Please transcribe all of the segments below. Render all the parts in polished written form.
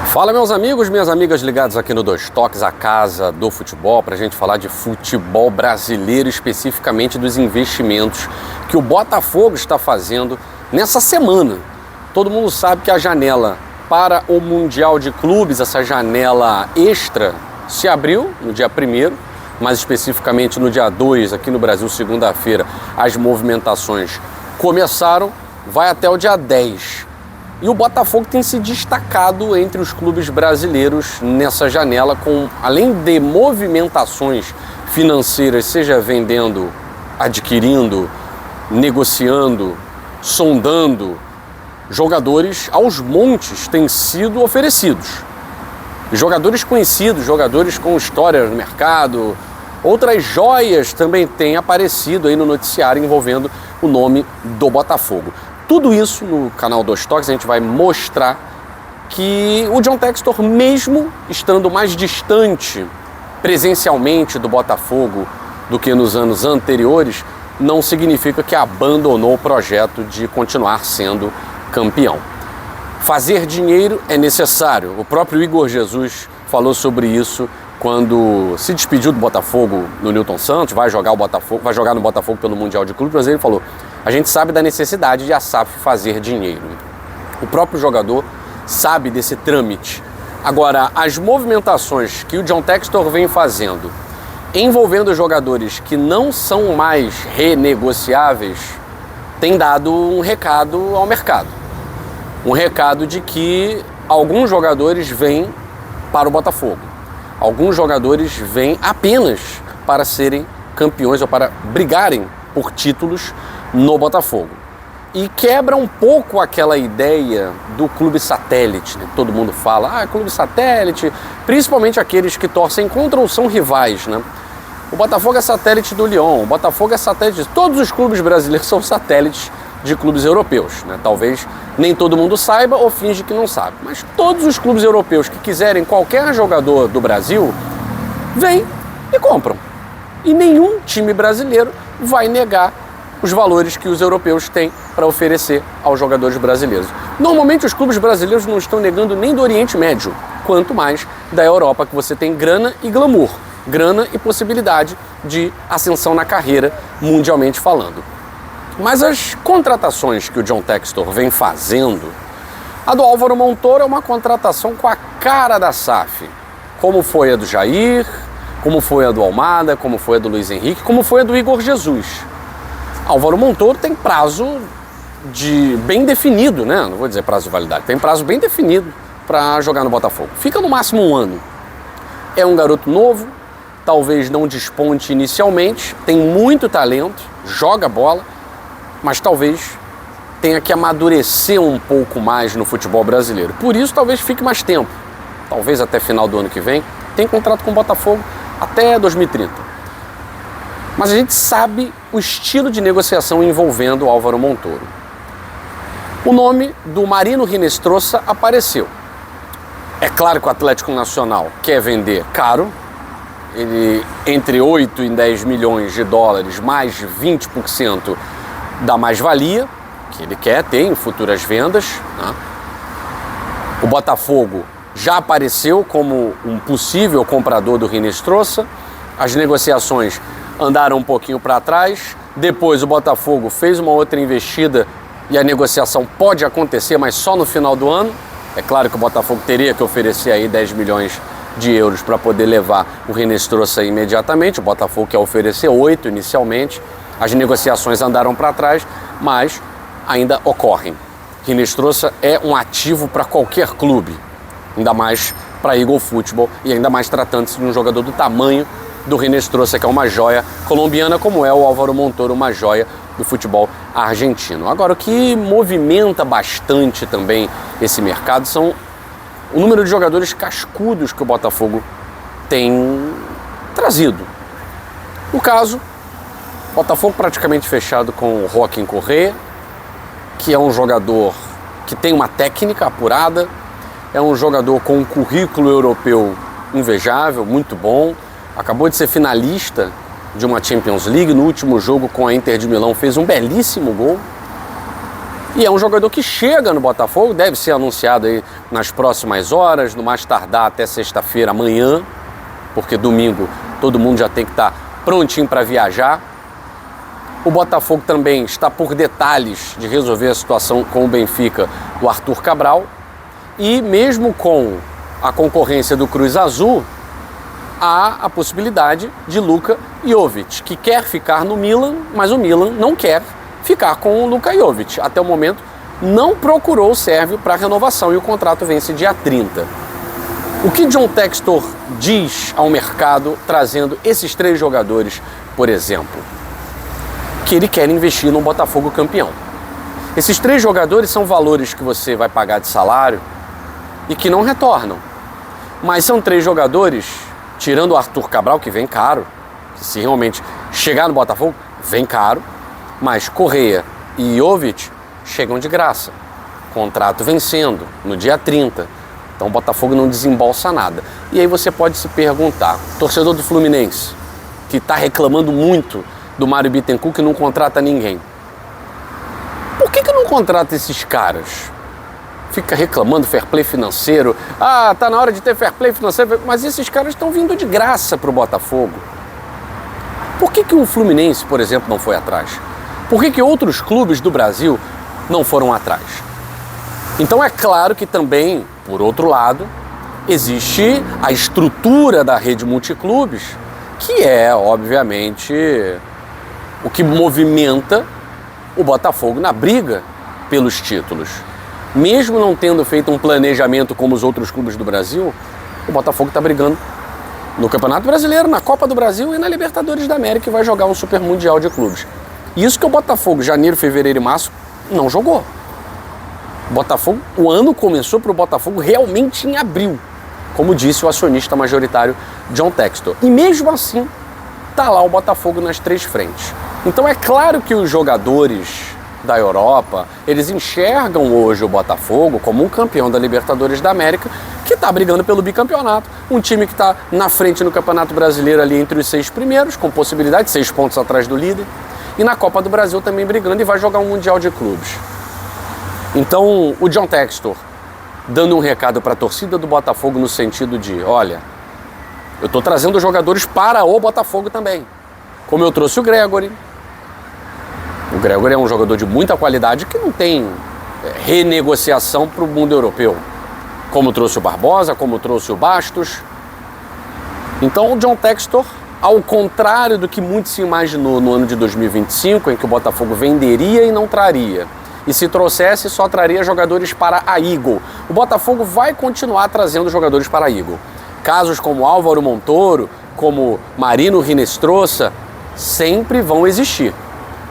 Fala, meus amigos, minhas amigas ligados aqui no Dois Toques, a casa do futebol, para a gente falar de futebol brasileiro, especificamente dos investimentos que o Botafogo está fazendo nessa semana. Todo mundo sabe que a janela para o Mundial de Clubes, essa janela extra, se abriu no dia 1º, mais especificamente no dia 2, aqui no Brasil, segunda-feira, as movimentações começaram, vai até o dia 10. E o Botafogo tem se destacado entre os clubes brasileiros nessa janela, com, além de movimentações financeiras, seja vendendo, adquirindo, negociando, sondando, jogadores aos montes têm sido oferecidos. Jogadores conhecidos, jogadores com história no mercado, outras joias também têm aparecido aí no noticiário envolvendo o nome do Botafogo. Tudo isso no canal Dois Toques a gente vai mostrar que o John Textor, mesmo estando mais distante presencialmente do Botafogo do que nos anos anteriores, não significa que abandonou o projeto de continuar sendo campeão. Fazer dinheiro é necessário. O próprio Igor Jesus falou sobre isso quando se despediu do Botafogo no Newton Santos, vai jogar no Botafogo pelo Mundial de Clubes, mas ele falou: a gente sabe da necessidade de a SAF fazer dinheiro. O próprio jogador sabe desse trâmite. Agora, as movimentações que o John Textor vem fazendo, envolvendo jogadores que não são mais renegociáveis, tem dado um recado ao mercado. Um recado de que alguns jogadores vêm para o Botafogo. Alguns jogadores vêm apenas para serem campeões ou para brigarem por títulos no Botafogo. E quebra um pouco aquela ideia do clube satélite, né? Todo mundo fala, clube satélite, principalmente aqueles que torcem contra ou são rivais, né? O Botafogo é satélite do Lyon, o Botafogo é satélite de todos os clubes brasileiros, são satélites de clubes europeus, né? Talvez nem todo mundo saiba ou finge que não sabe, mas todos os clubes europeus que quiserem qualquer jogador do Brasil, vêm e compram. E nenhum time brasileiro vai negar os valores que os europeus têm para oferecer aos jogadores brasileiros. Normalmente os clubes brasileiros não estão negando nem do Oriente Médio, quanto mais da Europa, que você tem grana e glamour, grana e possibilidade de ascensão na carreira, mundialmente falando. Mas as contratações que o John Textor vem fazendo, a do Álvaro Montoro é uma contratação com a cara da SAF, como foi a do Jair, como foi a do Almada, como foi a do Luiz Henrique, como foi a do Igor Jesus. Álvaro Montoro tem prazo bem definido, né? Não vou dizer prazo de validade, tem prazo bem definido para jogar no Botafogo. Fica no máximo 1 ano. É um garoto novo, talvez não desponte inicialmente, tem muito talento, joga bola, mas talvez tenha que amadurecer um pouco mais no futebol brasileiro. Por isso, talvez fique mais tempo, talvez até final do ano que vem. Tem contrato com o Botafogo até 2030. Mas a gente sabe o estilo de negociação envolvendo o Álvaro Montoro. O nome do Marino Hinestrosa apareceu. É claro que o Atlético Nacional quer vender caro, ele entre 8 e 10 milhões de dólares, mais 20% da mais-valia, que ele quer ter em futuras vendas, né? O Botafogo já apareceu como um possível comprador do Hinestrosa. As negociações andaram um pouquinho para trás. Depois o Botafogo fez uma outra investida e a negociação pode acontecer, mas só no final do ano. É claro que o Botafogo teria que oferecer aí 10 milhões de euros para poder levar o Hinestrosa imediatamente. O Botafogo quer oferecer 8 inicialmente. As negociações andaram para trás, mas ainda ocorrem. Hinestrosa é um ativo para qualquer clube, ainda mais para Eagle Futebol e ainda mais tratando-se de um jogador do tamanho do Hinestrosa, que é uma joia colombiana, como é o Álvaro Montoro, uma joia do futebol argentino. Agora, o que movimenta bastante também esse mercado são o número de jogadores cascudos que o Botafogo tem trazido. No caso, Botafogo praticamente fechado com o Joaquim Correa, que é um jogador que tem uma técnica apurada, é um jogador com um currículo europeu invejável, muito bom, acabou de ser finalista de uma Champions League, no último jogo com a Inter de Milão fez um belíssimo gol. E é um jogador que chega no Botafogo, deve ser anunciado aí nas próximas horas, no mais tardar até sexta-feira, amanhã, porque domingo todo mundo já tem que estar prontinho para viajar. O Botafogo também está por detalhes de resolver a situação com o Benfica do Arthur Cabral. E mesmo com a concorrência do Cruz Azul, há a possibilidade de Luka Jovic, que quer ficar no Milan, mas o Milan não quer ficar com o Luka Jovic. Até o momento não procurou o sérvio para renovação e o contrato vence dia 30. O que John Textor diz ao mercado trazendo esses 3 jogadores, por exemplo? Que ele quer investir no Botafogo campeão. Esses 3 jogadores são valores que você vai pagar de salário e que não retornam. Mas são 3 jogadores, tirando o Arthur Cabral, que vem caro, que se realmente chegar no Botafogo, vem caro, mas Correia e Jovic chegam de graça. Contrato vencendo no dia 30. Então o Botafogo não desembolsa nada. E aí você pode se perguntar, torcedor do Fluminense, que está reclamando muito do Mário Bittencourt, que não contrata ninguém. Por que não contrata esses caras? Fica reclamando fair play financeiro. Ah, tá na hora de ter fair play financeiro. Mas esses caras estão vindo de graça para o Botafogo. Por que o Fluminense, por exemplo, não foi atrás? Por que outros clubes do Brasil não foram atrás? Então é claro que também, por outro lado, existe a estrutura da rede multiclubes, que é, obviamente, o que movimenta o Botafogo na briga pelos títulos. Mesmo não tendo feito um planejamento como os outros clubes do Brasil, o Botafogo está brigando no Campeonato Brasileiro, na Copa do Brasil e na Libertadores da América, e vai jogar um Super Mundial de Clubes. Isso que o Botafogo, janeiro, fevereiro e março, não jogou. O ano começou para o Botafogo realmente em abril, como disse o acionista majoritário John Textor. E mesmo assim, está lá o Botafogo nas 3 frentes. Então é claro que os jogadores da Europa, eles enxergam hoje o Botafogo como um campeão da Libertadores da América, que está brigando pelo bicampeonato. Um time que está na frente no Campeonato Brasileiro ali entre os 6 primeiros, com possibilidade de 6 pontos atrás do líder. E na Copa do Brasil também brigando e vai jogar um Mundial de Clubes. Então o John Textor dando um recado para a torcida do Botafogo no sentido de, olha, eu estou trazendo jogadores para o Botafogo também. Como eu trouxe o Gregori. O Gregori é um jogador de muita qualidade que não tem renegociação para o mundo europeu. Como trouxe o Barbosa, como trouxe o Bastos. Então o John Textor, ao contrário do que muito se imaginou no ano de 2025, em que o Botafogo venderia e não traria, e se trouxesse só traria jogadores para a Eagle, o Botafogo vai continuar trazendo jogadores para a Eagle. Casos como Álvaro Montoro, como Marino Rinestrosa, sempre vão existir.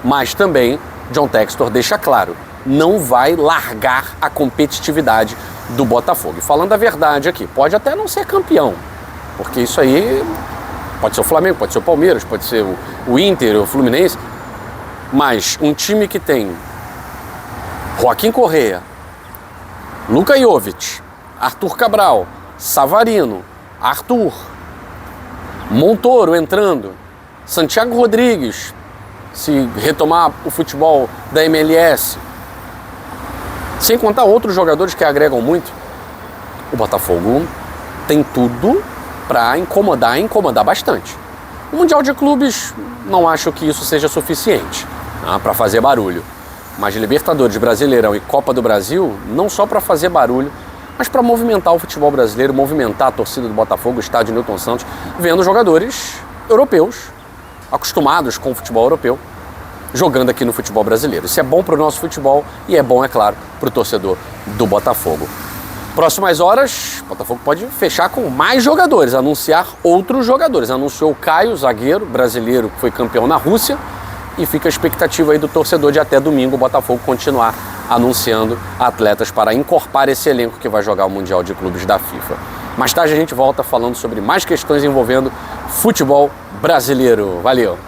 Mas também John Textor deixa claro, não vai largar a competitividade do Botafogo. E falando a verdade aqui, pode até não ser campeão, porque isso aí pode ser o Flamengo, pode ser o Palmeiras, pode ser o Inter, o Fluminense, mas um time que tem Joaquim Correa, Luka Jovic, Arthur Cabral, Savarino, Arthur, Montoro entrando, Santiago Rodrigues, se retomar o futebol da MLS, sem contar outros jogadores que agregam muito, o Botafogo tem tudo para incomodar e incomodar bastante. O Mundial de Clubes, não acho que isso seja suficiente para fazer barulho. Mas Libertadores, Brasileirão e Copa do Brasil, não só para fazer barulho, mas para movimentar o futebol brasileiro, movimentar a torcida do Botafogo, o estádio Newton Santos, vendo jogadores europeus, acostumados com o futebol europeu, jogando aqui no futebol brasileiro. Isso é bom para o nosso futebol e é bom, é claro, para o torcedor do Botafogo. Próximas horas, o Botafogo pode fechar com mais jogadores, anunciar outros jogadores. Anunciou o Caio, zagueiro brasileiro que foi campeão na Rússia, e fica a expectativa aí do torcedor de até domingo o Botafogo continuar anunciando atletas para encorpar esse elenco que vai jogar o Mundial de Clubes da FIFA. Mais tarde a gente volta falando sobre mais questões envolvendo futebol brasileiro. Valeu!